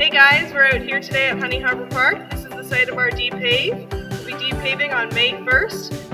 Hey guys, we're out here today at Honey Harbour Park. This is the site of our Depave. We'll be depaving on May 1st.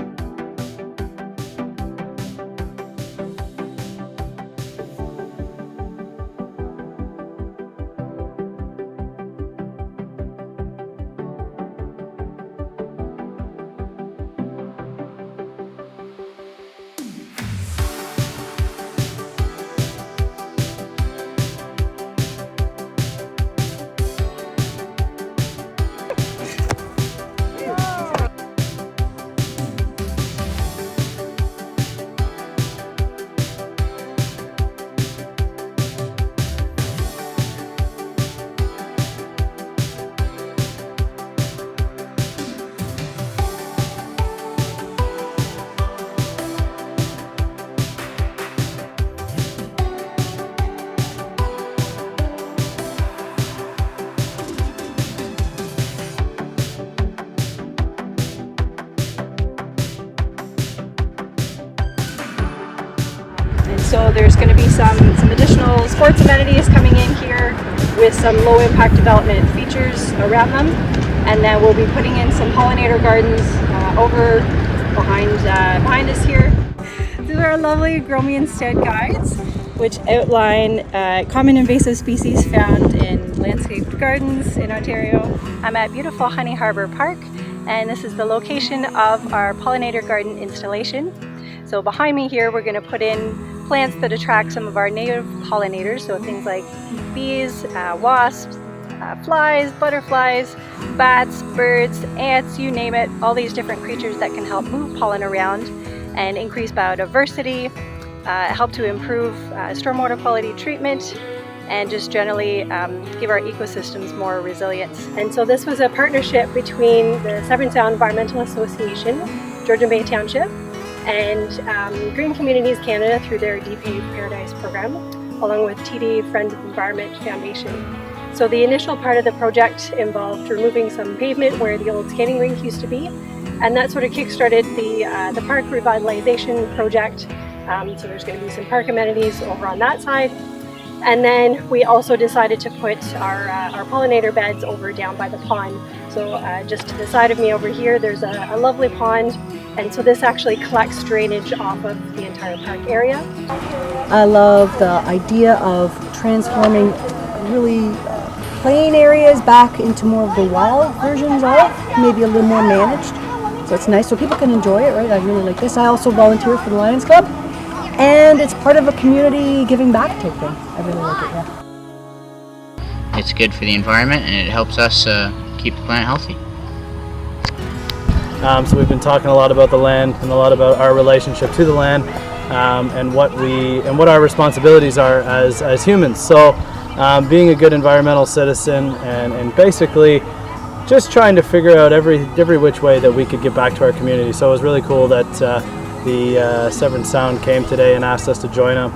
So there's going to be some additional sports amenities coming in here with some low impact development features around them, and then we'll be putting in some pollinator gardens over behind us here. These are our lovely Grow Me Instead guides, which outline common invasive species found in landscaped gardens in Ontario. I'm at beautiful Honey Harbour Park, and this is the location of our pollinator garden installation. So behind me here we're going to put in plants that attract some of our native pollinators, so things like bees, wasps, flies, butterflies, bats, birds, ants, you name it, all these different creatures that can help move pollen around and increase biodiversity, help to improve stormwater quality treatment, and just generally give our ecosystems more resilience. And so this was a partnership between the Severn Sound Environmental Association, Georgian Bay Township, and Green Communities Canada through their Depave Paradise program, along with TD Friends of Environment Foundation. So the initial part of the project involved removing some pavement where the old skating rink used to be, and that sort of kick-started the park revitalization project. So there's going to be some park amenities over on that side. And then we also decided to put our pollinator beds over down by the pond. So just to the side of me over here, there's a lovely pond. And so this actually collects drainage off of the entire park area. I love the idea of transforming really plain areas back into more of the wild versions of, maybe a little more managed. So it's nice so people can enjoy it, right? I really like this. I also volunteer for the Lions Club, and it's part of a community giving back type thing. I really like it, yeah. It's good for the environment and it helps us keep the planet healthy. So we've been talking a lot about the land and a lot about our relationship to the land and what our responsibilities are as humans. So being a good environmental citizen and basically just trying to figure out every which way that we could give back to our community. So it was really cool that the Severn Sound came today and asked us to join them.